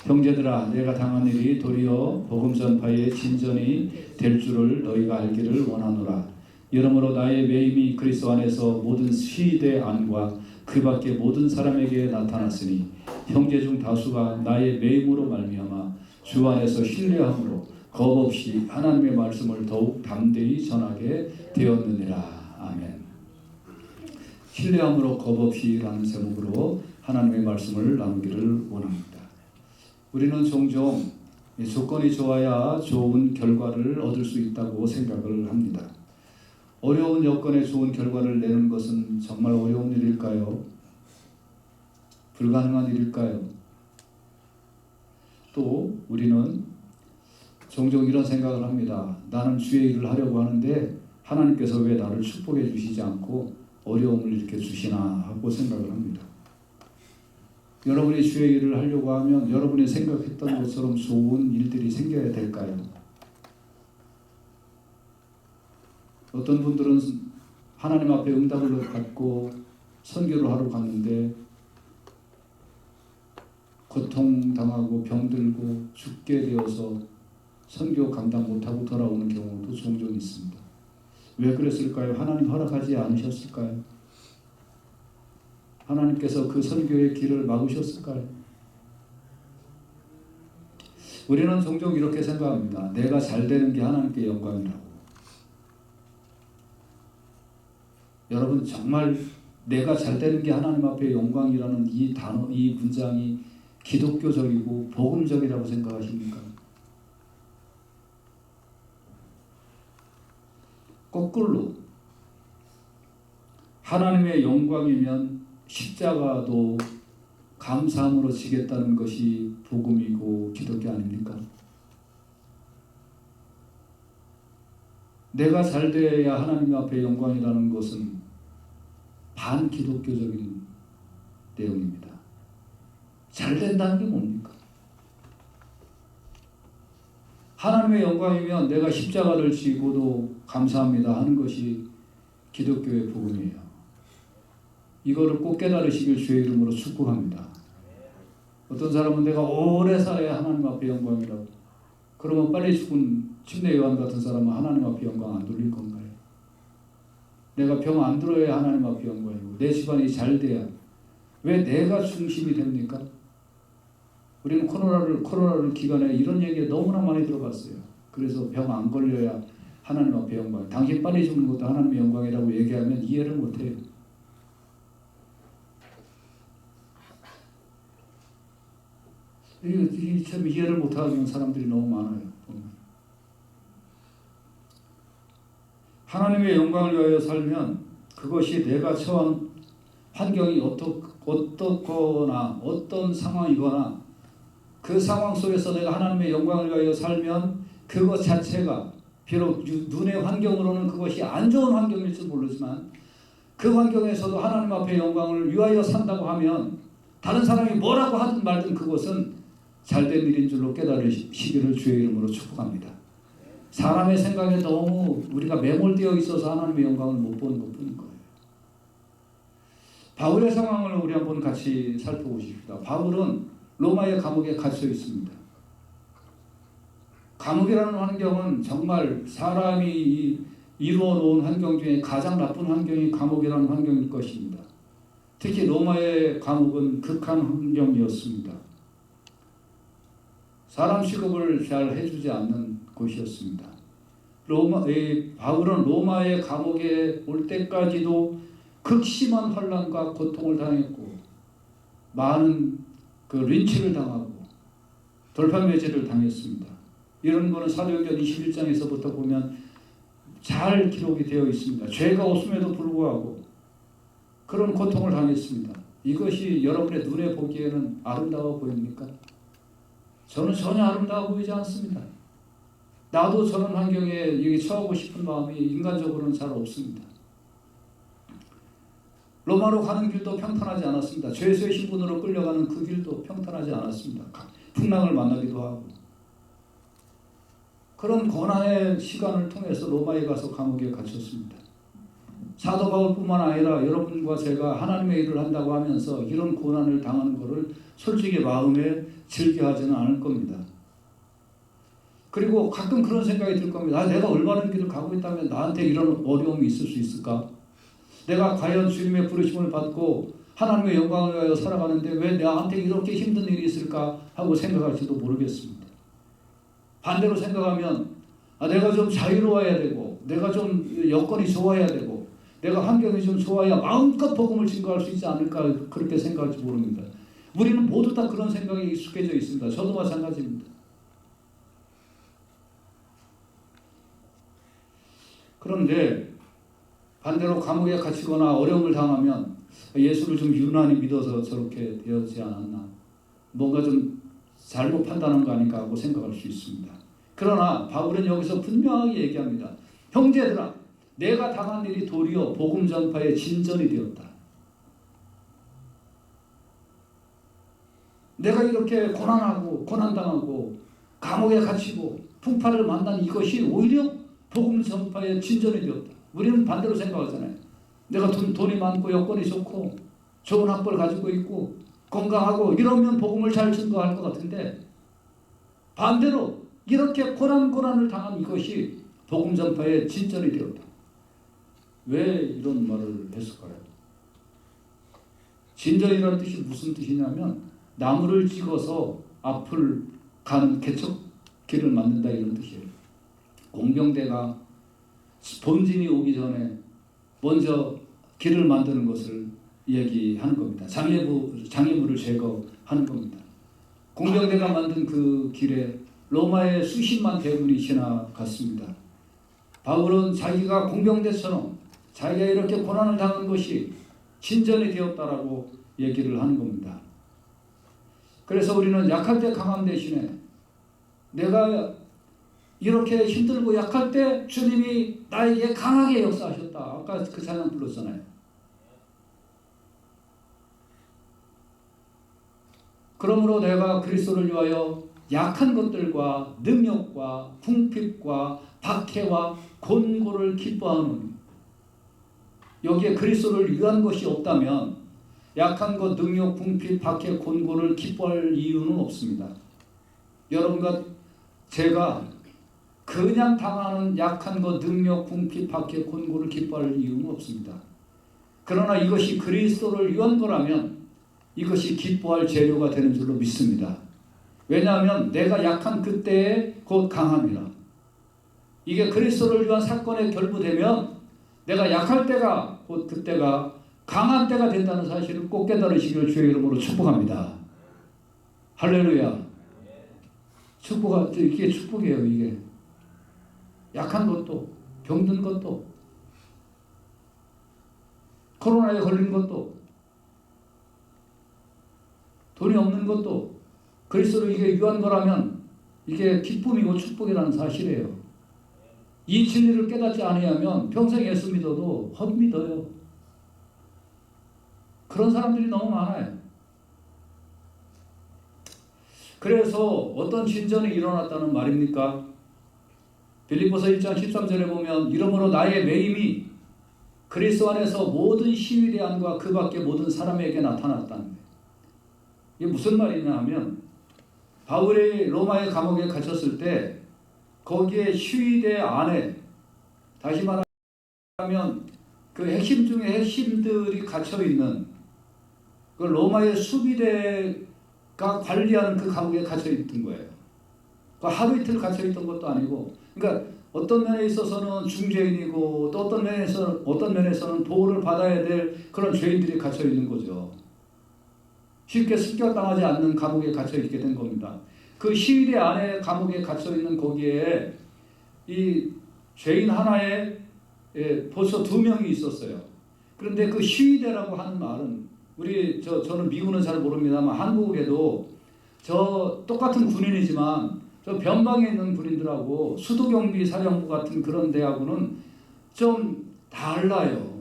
형제들아, 내가 당한 일이 도리어 복음 전파의 진전이 될 줄을 너희가 알기를 원하노라. 이러므로 나의 매임이 그리스도 안에서 모든 시대 안과 그 밖에 모든 사람에게 나타났으니 형제 중 다수가 나의 매임으로 말미암아 주 안에서 신뢰함으로 겁없이 하나님의 말씀을 더욱 담대히 전하게 되었느니라. 아멘. 신뢰함으로 겁없이라는 제목으로 하나님의 말씀을 나누기를 원합니다. 우리는 종종 조건이 좋아야 좋은 결과를 얻을 수 있다고 생각을 합니다. 어려운 여건에 좋은 결과를 내는 것은 정말 어려운 일일까요? 불가능한 일일까요? 또 우리는 종종 이런 생각을 합니다. 나는 주의 일을 하려고 하는데 하나님께서 왜 나를 축복해 주시지 않고 어려움을 이렇게 주시나 하고 생각을 합니다. 여러분이 주의 일을 하려고 하면 여러분이 생각했던 것처럼 좋은 일들이 생겨야 될까요? 어떤 분들은 하나님 앞에 응답을 받고 선교를 하러 갔는데 고통당하고 병들고 죽게 되어서 선교 감당 못하고 돌아오는 경우도 종종 있습니다. 왜 그랬을까요? 하나님 허락하지 않으셨을까요? 하나님께서 그 선교의 길을 막으셨을까요? 우리는 종종 이렇게 생각합니다. 내가 잘 되는 게 하나님께 영광이라고. 여러분, 정말 내가 잘 되는 게 하나님 앞에 영광이라는 이 단어, 이 문장이 기독교적이고 복음적이라고 생각하십니까? 거꾸로 하나님의 영광이면 십자가도 감사함으로 지겠다는 것이 복음이고 기독교 아닙니까? 내가 잘 돼야 하나님 앞에 영광이라는 것은 반기독교적인 내용입니다. 잘 된다는 게 뭡니까? 하나님의 영광이면 내가 십자가를 지고도 감사합니다 하는 것이 기독교의 복음이에요. 이거를 꼭 깨달으시길 주의 이름으로 축복합니다. 어떤 사람은 내가 오래 살아야 하나님 앞에 영광이라고. 그러면 빨리 죽은 침례 요한 같은 사람은 하나님 앞에 영광 안 돌릴 건가요? 내가 병 안 들어야 하나님 앞에 영광이고 내 집안이 잘 돼야. 왜 내가 중심이 됩니까? 우리는 코로나를 기간에 이런 얘기 너무나 많이 들어봤어요. 그래서 병 안 걸려야 하나님 앞에 영광. 당신 빨리 죽는 것도 하나님의 영광이라고 얘기하면 이해를 못해요. 이 참 이해를 못하는 사람들이 너무 많아요. 하나님의 영광을 위하여 살면 그것이 내가 처한 환경이 어떻거나 어떤 상황이거나 그 상황 속에서 내가 하나님의 영광을 위하여 살면 그것 자체가 비록 눈의 환경으로는 그것이 안 좋은 환경일지 모르지만 그 환경에서도 하나님 앞에 영광을 위하여 산다고 하면 다른 사람이 뭐라고 하든 말든 그것은 잘된 일인 줄로 깨달으시기를 주의 이름으로 축복합니다. 사람의 생각에 너무 우리가 매몰되어 있어서 하나님의 영광을 못 보는 것뿐인 거예요. 바울의 상황을 우리 한번 같이 살펴보십시다. 바울은 로마의 감옥에 갇혀 있습니다. 감옥이라는 환경은 정말 사람이 이루어 놓은 환경 중에 가장 나쁜 환경이 감옥이라는 환경일 것입니다. 특히 로마의 감옥은 극한 환경이었습니다. 사람 취급을 잘 해주지 않는 곳이었습니다. 바울은 로마의 감옥에 올 때까지도 극심한 환난과 고통을 당했고 많은 린치를 당하고 돌팔매질을 당했습니다. 이런 거는 사도행전 21장에서부터 보면 잘 기록이 되어 있습니다. 죄가 없음에도 불구하고 그런 고통을 당했습니다. 이것이 여러분의 눈에 보기에는 아름다워 보입니까? 저는 전혀 아름다워 보이지 않습니다. 나도 저런 환경에 처하고 싶은 마음이 인간적으로는 잘 없습니다. 로마로 가는 길도 평탄하지 않았습니다. 죄수의 신분으로 끌려가는 그 길도 평탄하지 않았습니다. 풍랑을 만나기도 하고. 그런 고난의 시간을 통해서 로마에 가서 감옥에 갇혔습니다. 사도 바울뿐만 아니라 여러분과 제가 하나님의 일을 한다고 하면서 이런 고난을 당하는 것을 솔직히 마음에 즐겨하지는 않을 겁니다. 그리고 가끔 그런 생각이 들 겁니다. 내가 올바른 길을 가고 있다면 나한테 이런 어려움이 있을 수 있을까? 내가 과연 주님의 부르심을 받고 하나님의 영광을 위하여 살아가는데 왜 나한테 이렇게 힘든 일이 있을까 하고 생각할지도 모르겠습니다. 반대로 생각하면 내가 좀 자유로워야 되고 내가 좀 여건이 좋아야 되고 내가 환경이 좀 좋아야 마음껏 복음을 증거할 수 있지 않을까 그렇게 생각할지 모릅니다. 우리는 모두 다 그런 생각에 익숙해져 있습니다. 저도 마찬가지입니다. 그런데 반대로 감옥에 갇히거나 어려움을 당하면 예수를 좀 유난히 믿어서 저렇게 되었지 않았나, 뭔가 좀 잘못 판단한 거 아닌가 하고 생각할 수 있습니다. 그러나 바울은 여기서 분명하게 얘기합니다. 형제들아, 내가 당한 일이 도리어 복음 전파의 진전이 되었다. 내가 이렇게 고난하고 고난당하고 감옥에 갇히고 풍파를 만난 이것이 오히려 복음 전파의 진전이 되었다. 우리는 반대로 생각하잖아요. 내가 돈이 많고 여건이 좋고 좋은 학벌을 가지고 있고 건강하고 이러면 복음을 잘 증거할 것 같은데, 반대로 이렇게 고난을 당한 이것이 복음 전파의 진전이 되었다. 왜 이런 말을 했을까요? 진전이라는 뜻이 무슨 뜻이냐면 나무를 찍어서 앞을 가는 개척길을 만든다 이런 뜻이에요. 공병대가 본진이 오기 전에 먼저 길을 만드는 것을 얘기하는 겁니다. 장애물을 제거하는 겁니다. 공병대가 만든 그 길에 로마의 수십만 대군이 지나갔습니다. 바울은 자기가 공병대처럼 자기가 이렇게 고난을 당한 것이 진전이 되었다라고 얘기를 하는 겁니다. 그래서 우리는 약할 때 강함 대신에 내가 이렇게 힘들고 약할 때 주님이 나에게 강하게 역사하셨다. 아까 그 찬양 불렀잖아요. 그러므로 내가 그리스도를 위하여 약한 것들과 능력과 궁핍과 박해와 곤고를 기뻐하는, 여기에 그리스도를 위한 것이 없다면 약한 것, 능력, 궁핍, 박해, 곤고를 기뻐할 이유는 없습니다. 여러분과 제가 그냥 당하는 약한 것, 능력, 궁핍, 박해, 곤고를 기뻐할 이유는 없습니다. 그러나 이것이 그리스도를 위한 거라면 이것이 기뻐할 재료가 되는 줄로 믿습니다. 왜냐하면 내가 약한 그때에 곧 강함이라. 이게 그리스도를 위한 사건에 결부되면 내가 약할 때가 곧 그때가 강한 때가 된다는 사실을 꼭 깨달으시기를 주의 이름으로 축복합니다. 할렐루야. 이게 축복이에요. 이게 약한 것도, 병든 것도, 코로나에 걸린 것도, 돈이 없는 것도 그리스도로 이게 유한 거라면 이게 기쁨이고 축복이라는 사실이에요. 이 진리를 깨닫지 아니하면 평생 예수 믿어도 헛믿어요. 그런 사람들이 너무 많아요. 그래서 어떤 진전이 일어났다는 말입니까? 빌립보서 1장 13절에 보면 이러므로 나의 매임이 그리스도 안에서 모든 시위대안과 그 밖의 모든 사람에게 나타났다는 거예요. 이게 무슨 말이냐 하면 바울이 로마의 감옥에 갇혔을 때 거기에 시위대 안에, 다시 말하면 그 핵심 중에 핵심들이 갇혀있는 그 로마의 수비대가 관리하는 그 감옥에 갇혀있던 거예요. 그 하루 이틀 갇혀있던 것도 아니고, 그러니까 어떤 면에 있어서는 중죄인이고 또 어떤 면에서는 보호를 받아야 될 그런 죄인들이 갇혀있는 거죠. 쉽게 습격당하지 않는 감옥에 갇혀있게 된 겁니다. 그 시위대 안에 감옥에 갇혀있는 거기에 이 죄인 하나에 벌써 2명이 있었어요. 그런데 그 시위대라고 하는 말은 저는 미국은 잘 모릅니다만 한국에도 저 똑같은 군인이지만 저 변방에 있는 군인들하고 수도경비 사령부 같은 그런 데하고는 좀 달라요.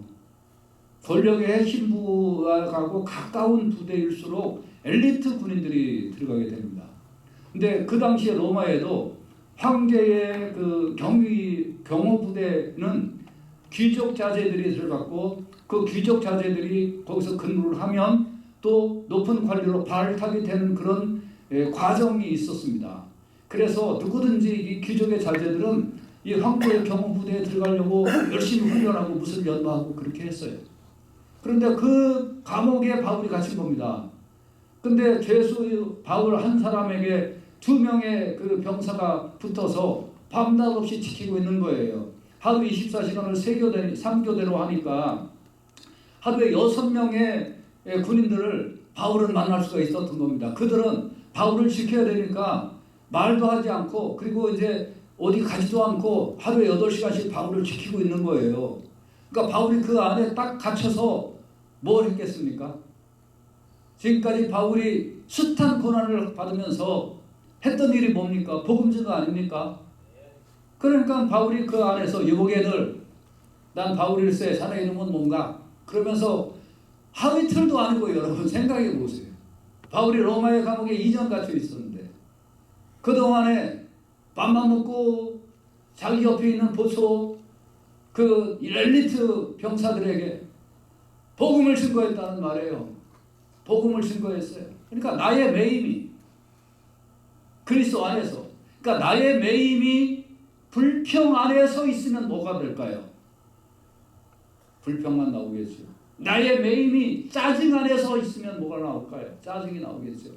권력의 핵심부하고 가까운 부대일수록 엘리트 군인들이 들어가게 됩니다. 근데 그 당시에 로마에도 황제의 그 경호부대는 귀족 자제들이 들어갔고 그 귀족 자제들이 거기서 근무를 하면 또 높은 관리로 발탁이 되는 그런 과정이 있었습니다. 그래서 누구든지 이 귀족의 자제들은 이 황제의 경호부대에 들어가려고 열심히 훈련하고 무술 연마하고 그렇게 했어요. 그런데 그 감옥에 바울이 갇힌 겁니다. 근데 죄수 바울 한 사람에게 2명의 그 병사가 붙어서 밤낮 없이 지키고 있는 거예요. 하루 24시간을 3교대로 하니까 하루에 6명의 군인들을 바울은 만날 수가 있었던 겁니다. 그들은 바울을 지켜야 되니까 말도 하지 않고 그리고 이제 어디 가지도 않고 하루에 8시간씩 바울을 지키고 있는 거예요. 그러니까 바울이 그 안에 딱 갇혀서 뭘 했겠습니까? 지금까지 바울이 숱한 고난을 받으면서 했던 일이 뭡니까? 복음 증거 아닙니까? 그러니까 바울이 그 안에서 여보게들 난 바울일세 자네 이름은 뭔가? 그러면서 하루 이틀도 아니고 여러분 생각해 보세요. 바울이 로마의 감옥에 2년 갇혀 있었는데 그동안에 밥만 먹고 자기 옆에 있는 보초 그 엘리트 병사들에게 복음을 증거했다는 말이에요. 복음을 증거했어요. 그러니까 나의 매임이 그리스도 안에서 그러니까 나의 매임이 불평 안에 서 있으면 뭐가 될까요? 불평만 나오겠죠. 나의 매임이 짜증 안에 서 있으면 뭐가 나올까요? 짜증이 나오겠죠.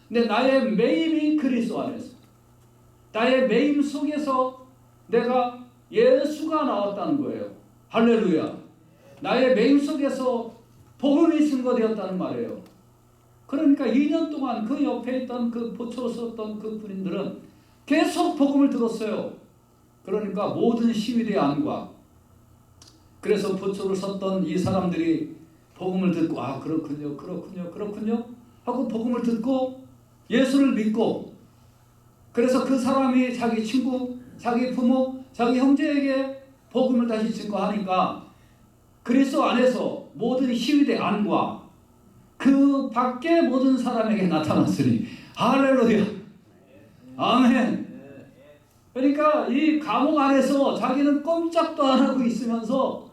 근데 나의 매임이 그리스도 안에서 나의 매임 속에서 내가 예수가 나왔다는 거예요. 할렐루야. 나의 매임 속에서 복음이 증거되었다는 말이에요. 그러니까 2년 동안 그 옆에 있던 그 보초 썼던 그 군인들은 계속 복음을 들었어요. 그러니까 모든 시위대 안과 그래서 보초를 섰던 이 사람들이 복음을 듣고 아 그렇군요 하고 복음을 듣고 예수를 믿고 그래서 그 사람이 자기 친구, 자기 부모, 자기 형제에게 복음을 다시 증거하니까 그리스도 안에서 모든 시위대 안과 그 밖에 모든 사람에게 나타났으니 할렐루야 아멘. 그러니까 이 감옥 안에서 자기는 꼼짝도 안 하고 있으면서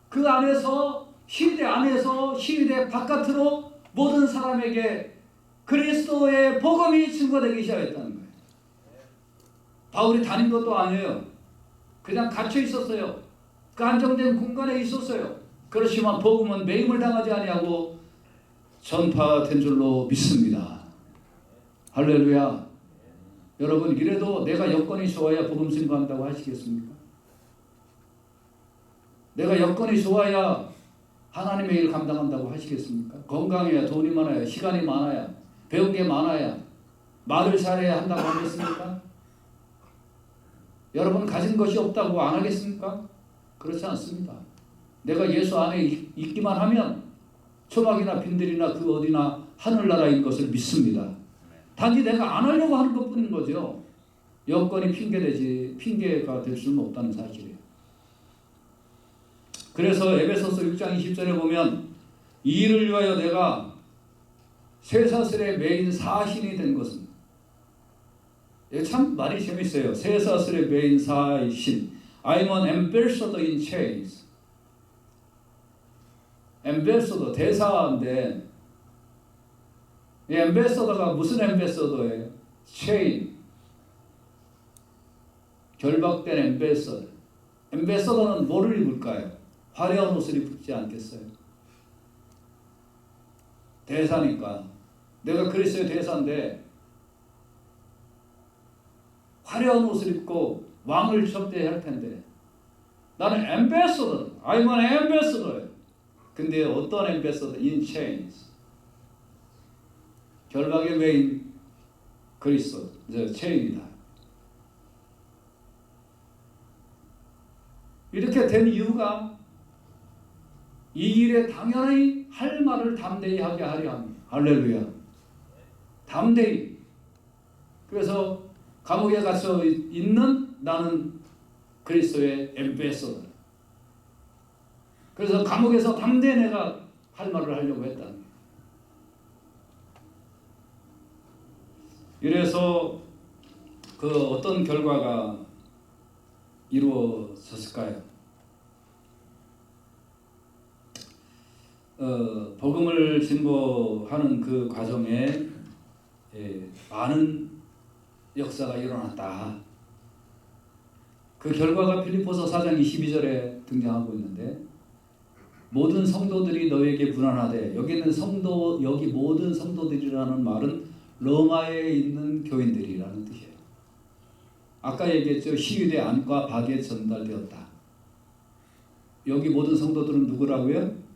그 안에서 시위대 안에서 시위대 바깥으로 모든 사람에게 그리스도의 복음이 증거되기 시작했다는 거예요. 바울이 다닌 것도 아니에요. 그냥 갇혀 있었어요. 그 안정된 공간에 있었어요. 그렇지만 복음은 매임을 당하지 아니하고 전파된 줄로 믿습니다. 할렐루야. 여러분 이래도 내가 여건이 좋아야 복음 증거한다고 하시겠습니까? 내가 여건이 좋아야 하나님의 일 감당한다고 하시겠습니까? 건강해야 돈이 많아야 시간이 많아야 배운 게 많아야 말을 잘해야 한다고 하겠습니까? 여러분 가진 것이 없다고 안 하겠습니까? 그렇지 않습니다. 내가 예수 안에 있기만 하면 초막이나 빈들이나 그 어디나 하늘나라인 것을 믿습니다. 단지 내가 안 하려고 하는 것뿐인 거죠. 여건이 핑계가 될 수는 없다는 사실이에요. 그래서 에베소서 6장 20절에 보면 이 일을 위하여 내가 쇠사슬에 매인 사신이 된 것은 참 말이 재밌어요. 쇠사슬에 매인 사신 I'm an ambassador in chains. ambassador 대사인데 이 엠베서더가 무슨 엠베서더예요? 체인 결박된 엠베서더. 엠베서더는 뭐를 입을까요? 화려한 옷을 입지 않겠어요? 대사니까 내가 그리스도의 대사인데 화려한 옷을 입고 왕을 접대할 텐데 나는 엠베서더 I'm an ambassador. 근데 어떤 엠베서더? In chains 결박에 매인 그리스도, 체인이다. 이렇게 된 이유가 이 일에 당연히 할 말을 담대히 하게 하려 합니다. 할렐루야. 담대히. 그래서 감옥에 갇혀 있는 나는 그리스도의 엠베서더. 그래서 감옥에서 담대히 내가 할 말을 하려고 했다. 이래서 그 어떤 결과가 이루어졌을까요? 복음을 증거하는 그 과정에 많은 역사가 일어났다. 그 결과가 빌립보서 4장 22절에 등장하고 있는데, 모든 성도들이 너에게 분한하되, 여기는 여기 모든 성도들이라는 말은 로마에 있는 교인들이라는 뜻이에요. 아까 얘기했죠. 시위대 안과 밖에 전달되었다. 여기 모든 성도들은 누구라고요?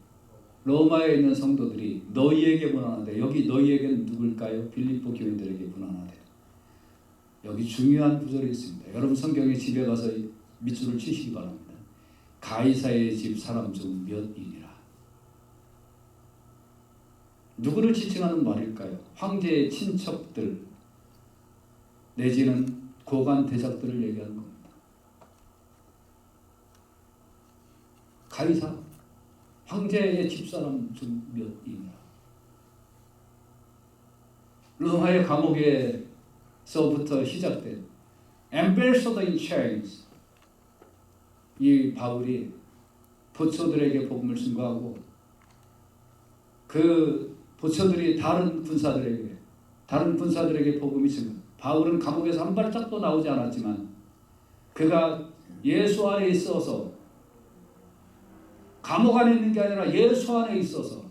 로마에 있는 성도들이 너희에게 분한하되, 여기 너희에게는 누굴까요? 빌립보 교인들에게 분한하되. 여기 중요한 구절이 있습니다. 여러분 성경에 집에 가서 밑줄을 치시기 바랍니다. 가이사의 집 사람 중 몇이니라. 누구를 지칭하는 말일까요? 황제의 친척들 내지는 고관 대작들을 얘기하는 겁니다. 가이사, 황제의 집사람 중 몇이니라. 로마의 감옥에서부터 시작된 Ambassador in Chains, 이 바울이 보초들에게 복음을 증거하고, 그 보초들이 다른 군사들에게 복음이 증거. 바울은 감옥에서 한 발짝도 나오지 않았지만 그가 예수 안에 있어서, 감옥 안에 있는 게 아니라 예수 안에 있어서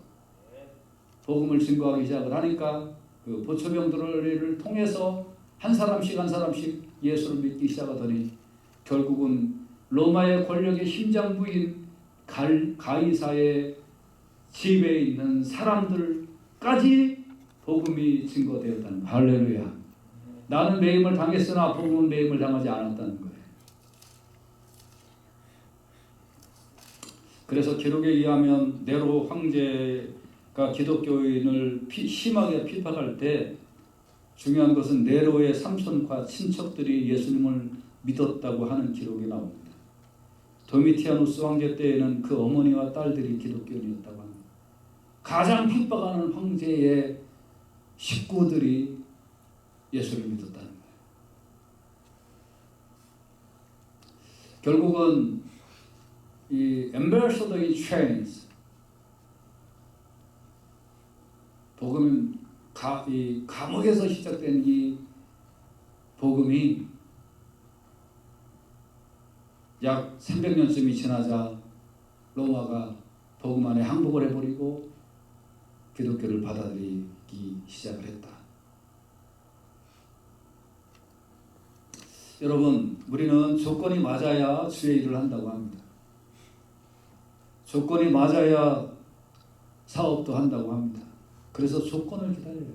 복음을 증거하기 시작을 하니까 그 보초병들을 통해서 한 사람씩 예수를 믿기 시작하더니 결국은 로마의 권력의 심장부인 가이사의 집에 있는 사람들까지 복음이 증거되었다는 거예요. 할렐루야. 나는 매임을 당했으나 복음은 매임을 당하지 않았다는 거예요. 그래서 기록에 의하면 네로 황제가 기독교인을 심하게 핍박할 때 중요한 것은 네로의 삼손과 친척들이 예수님을 믿었다고 하는 기록이 나옵니다. 도미티아누스 황제 때에는 그 어머니와 딸들이 기독교인이었다고 합니다. 가장 핍박하는 황제의 식구들이 예수를 믿었다는 거예요. 결국은 이 Ambassador in Chains, 복음은 이 감옥에서 시작된 이 복음이 약 300년쯤이 지나자 로마가 복음 안에 항복을 해버리고 기독교를 받아들이기 시작을 했다. 여러분, 우리는 조건이 맞아야 주의 일을 한다고 합니다. 조건이 맞아야 사업도 한다고 합니다. 그래서 조건을 기다려요.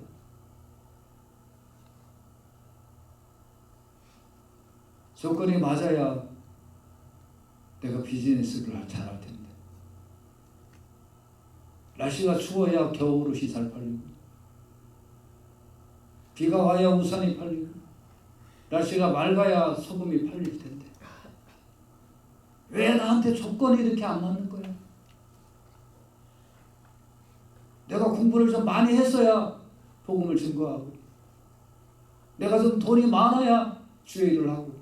조건이 맞아야 내가 비즈니스를 잘할 텐데. 날씨가 추워야 겨울옷이 잘 팔리고, 비가 와야 우산이 팔리고, 날씨가 맑아야 소금이 팔릴 텐데 왜 나한테 조건이 이렇게 안 맞는 거야? 내가 공부를 좀 많이 했어야 복음을 증거하고, 내가 좀 돈이 많아야 주의 일을 하고,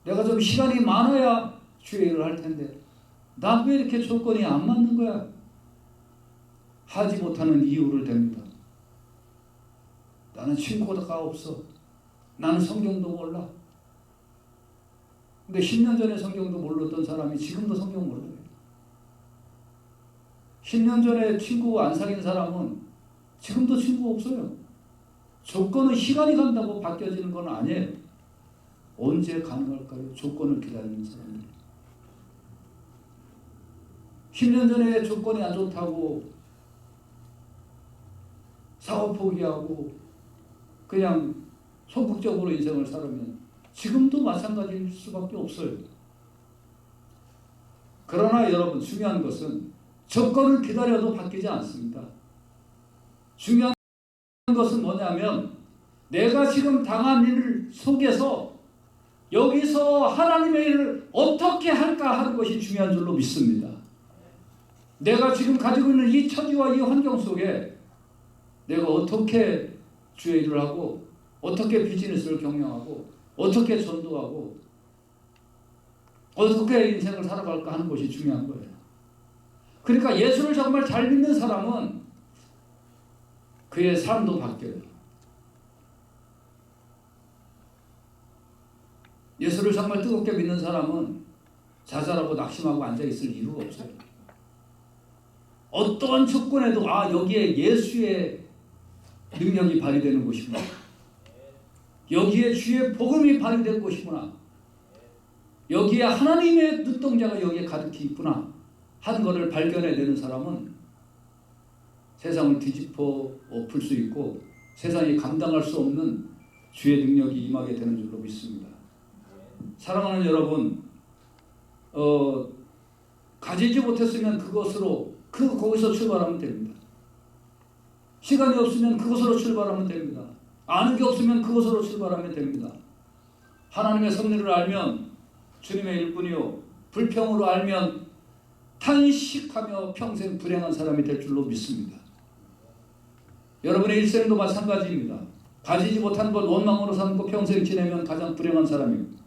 내가 좀 시간이 많아야 주의 일을 할 텐데 난 왜 이렇게 조건이 안 맞는 거야? 하지 못하는 이유를 댑니다. 나는 친구가 없어. 나는 성경도 몰라. 근데 10년 전에 성경도 몰랐던 사람이 지금도 성경 몰라요. 10년 전에 친구 안 사귄 사람은 지금도 친구 없어요. 조건은 시간이 간다고 바뀌어지는 건 아니에요. 언제 가능할까요? 조건을 기다리는 사람들. 10년 전에 조건이 안 좋다고 사업 포기하고 그냥 소극적으로 인생을 살으면 지금도 마찬가지일 수밖에 없어요. 그러나 여러분, 중요한 것은 조건을 기다려도 바뀌지 않습니다. 중요한 것은 뭐냐면 내가 지금 당한 일 속에서 여기서 하나님의 일을 어떻게 할까 하는 것이 중요한 줄로 믿습니다. 내가 지금 가지고 있는 이 처지와 이 환경 속에 내가 어떻게 주의 일을 하고, 어떻게 비즈니스를 경영하고, 어떻게 전도하고, 어떻게 인생을 살아갈까 하는 것이 중요한 거예요. 그러니까 예수를 정말 잘 믿는 사람은 그의 삶도 바뀌어요. 예수를 정말 뜨겁게 믿는 사람은 좌절하고 낙심하고 앉아있을 이유가 없어요. 어떠한 조건에도 여기에 예수의 능력이 발휘되는 곳이구나. 여기에 주의 복음이 발휘될 곳이구나. 여기에 하나님의 눈동자가 여기에 가득히 있구나 하는 것을 발견해내는 사람은 세상을 뒤집어 엎을 수 있고 세상이 감당할 수 없는 주의 능력이 임하게 되는 줄로 믿습니다. 사랑하는 여러분, 가지지 못했으면 거기서 출발하면 됩니다. 시간이 없으면 그것으로 출발하면 됩니다. 아는 게 없으면 그것으로 출발하면 됩니다. 하나님의 섭리를 알면 주님의 일꾼이요 불평으로 알면 탄식하며 평생 불행한 사람이 될 줄로 믿습니다. 여러분의 일생도 마찬가지입니다. 가지지 못한 것 원망으로 삼고 평생 지내면 가장 불행한 사람입니다.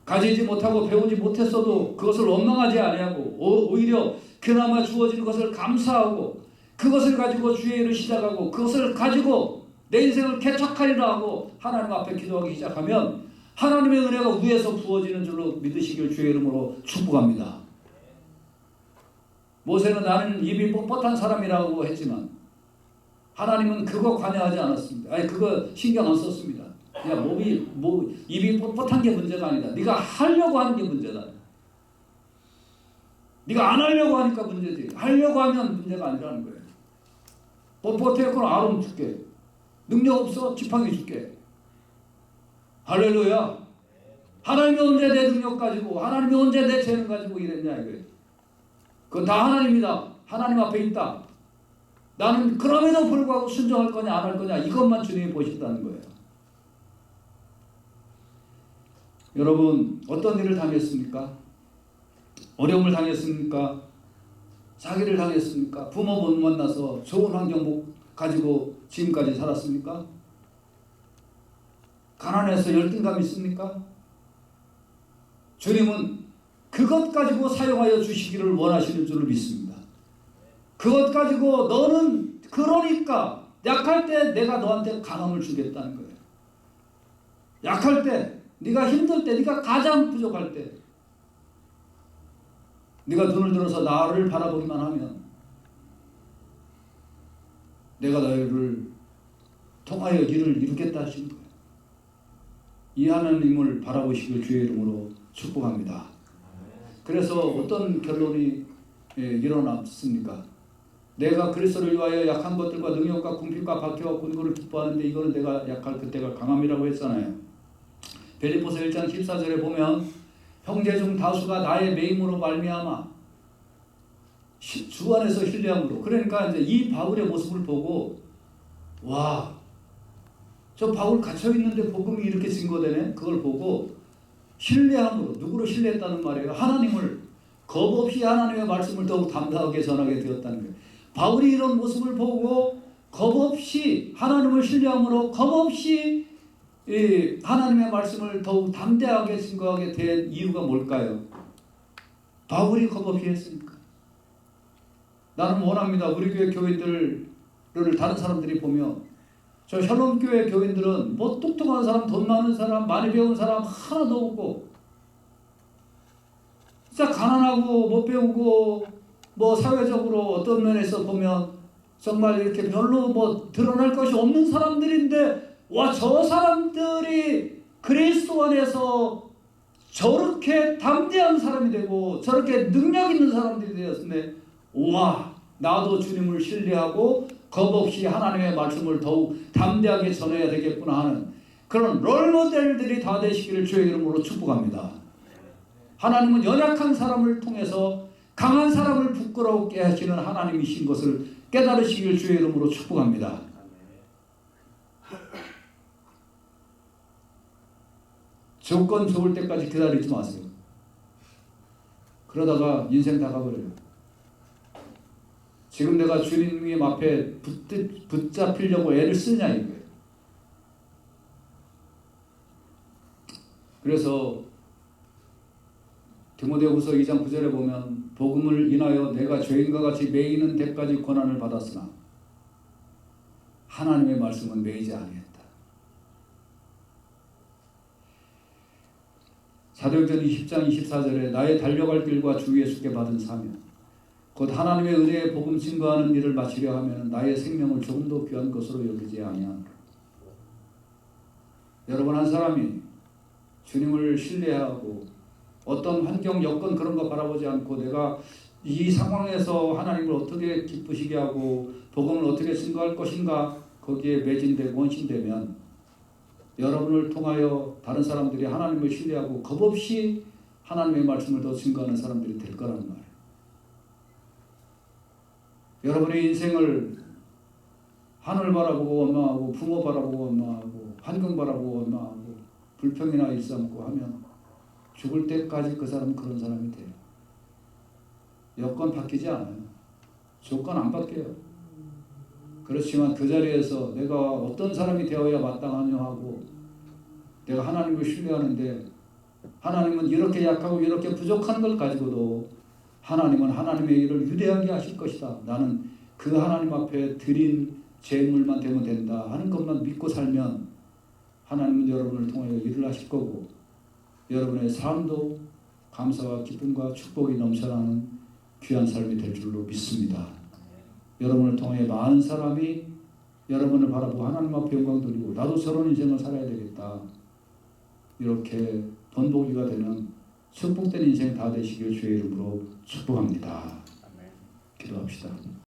가지지 못하고 배우지 못했어도 그것을 원망하지 아니하고 오히려 그나마 주어진 것을 감사하고 그것을 가지고 주의 일을 시작하고 그것을 가지고 내 인생을 개척하리라 하고 하나님 앞에 기도하기 시작하면 하나님의 은혜가 위에서 부어지는 줄로 믿으시길 주의 이름으로 축복합니다. 모세는 나는 입이 뻣뻣한 사람이라고 했지만 하나님은 그거 관여하지 않았습니다. 그거 신경 안 썼습니다. 그냥 입이 뻣뻣한 게 문제가 아니다. 네가 하려고 하는 게 문제다. 네가 안 하려고 하니까 문제지. 하려고 하면 문제가 아니라는 거예요. 뻣뻣해 그럼 아름 줄게. 능력 없어 지팡이 줄게. 할렐루야. 하나님이 언제 내 능력 가지고 하나님이 언제 내 재능 가지고 이랬냐 이거예요. 그건 다 하나님이다. 하나님 앞에 있다. 나는 그럼에도 불구하고 순종할 거냐 안 할 거냐 이것만 주님이 보신다는 거예요. 여러분 어떤 일을 당했습니까? 어려움을 당했습니까? 사기를 당했습니까? 부모 못 만나서 좋은 환경 가지고 지금까지 살았습니까? 가난해서 열등감 있습니까? 주님은 그것 가지고 사용하여 주시기를 원하시는 줄로 믿습니다. 그것 가지고 너는 그러니까 약할 때 내가 너한테 강함을 주겠다는 거예요. 약할 때, 네가 힘들 때, 네가 가장 부족할 때 네가 눈을 들어서 나를 바라보기만 하면 내가 너희를 통하여 일을 이루겠다 하시는 거예요. 이 하나님을 바라보시길 주의 이름으로 축복합니다. 그래서 어떤 결론이 일어났습니까? 내가 그리스도를 위하여 약한 것들과 능력과 궁핍과 박해와 곤고를 기뻐하는데 이거는 내가 약할 그때가 강함이라고 했잖아요. 빌립보서 1장 14절에 보면 형제 중 다수가 나의 매임으로 말미암아 주 안에서 신뢰함으로. 그러니까 이제 이 바울의 모습을 보고 와, 저 바울 갇혀 있는데 복음이 이렇게 증거되네. 그걸 보고 신뢰함으로. 누구로 신뢰했다는 말이에요? 하나님을. 겁없이 하나님의 말씀을 더욱 담대하게 전하게 되었다는 거예요. 바울이 이런 모습을 보고 겁없이 하나님을 신뢰함으로 겁없이 하나님의 말씀을 더욱 담대하게 증거하게 된 이유가 뭘까요? 바울이 겁없이 했으니까. 나는 원합니다. 우리 교회 교인들을 다른 사람들이 보면 저 샬롬교회 교인들은 뭐 똑똑한 사람, 돈 많은 사람, 많이 배운 사람 하나도 없고 진짜 가난하고 못 배우고 뭐 사회적으로 어떤 면에서 보면 정말 이렇게 별로 뭐 드러날 것이 없는 사람들인데 와, 저 사람들이 그리스도 안에서 저렇게 담대한 사람이 되고 저렇게 능력 있는 사람들이 되었는데 와, 나도 주님을 신뢰하고 겁없이 하나님의 말씀을 더욱 담대하게 전해야 되겠구나 하는 그런 롤모델들이 다 되시기를 주의 이름으로 축복합니다. 하나님은 연약한 사람을 통해서 강한 사람을 부끄러우게 하시는 하나님이신 것을 깨달으시길 주의 이름으로 축복합니다. 조건 좋을 때까지 기다리지 마세요. 그러다가 인생 다 가버려요. 지금 내가 주님 앞에 붙잡히려고 애를 쓰냐 이거예요. 그래서 디모데후서 2장 9절에 보면 복음을 인하여 내가 죄인과 같이 매이는 데까지 고난을 받았으나 하나님의 말씀은 매이지 아니했다. 사도행전 20장 24절에 나의 달려갈 길과 주 예수께 받은 사명 곧 하나님의 은혜의 복음 증거하는 일을 마치려 하면 나의 생명을 조금도 귀한 것으로 여기지 아니하노라. 여러분 한 사람이 주님을 신뢰하고 어떤 환경 여건 그런 거 바라보지 않고 내가 이 상황에서 하나님을 어떻게 기쁘시게 하고 복음을 어떻게 증거할 것인가 거기에 매진되고 원신되면 여러분을 통하여 다른 사람들이 하나님을 신뢰하고 겁없이 하나님의 말씀을 더 증거하는 사람들이 될 거라는 말이에요. 여러분의 인생을 하늘 바라보고 원망하고 부모 바라보고 원망하고 환경 바라보고 원망하고 불평이나 일삼고 하면 죽을 때까지 그 사람은 그런 사람이 돼요. 여건 바뀌지 않아요. 조건 안 바뀌어요. 그렇지만 그 자리에서 내가 어떤 사람이 되어야 마땅하냐 하고 내가 하나님을 신뢰하는데 하나님은 이렇게 약하고 이렇게 부족한 걸 가지고도 하나님은 하나님의 일을 위대하게 하실 것이다. 나는 그 하나님 앞에 드린 제물만 되면 된다 하는 것만 믿고 살면 하나님은 여러분을 통하여 일을 하실 거고 여러분의 삶도 감사와 기쁨과 축복이 넘쳐나는 귀한 삶이 될 줄로 믿습니다. 여러분을 통해 많은 사람이 여러분을 바라보고 하나님 앞에 영광 돌리고 나도 저런 인생을 살아야 되겠다. 이렇게 본보기가 되는 축복된 인생 다 되시길 주의 이름으로 축복합니다. 기도합시다.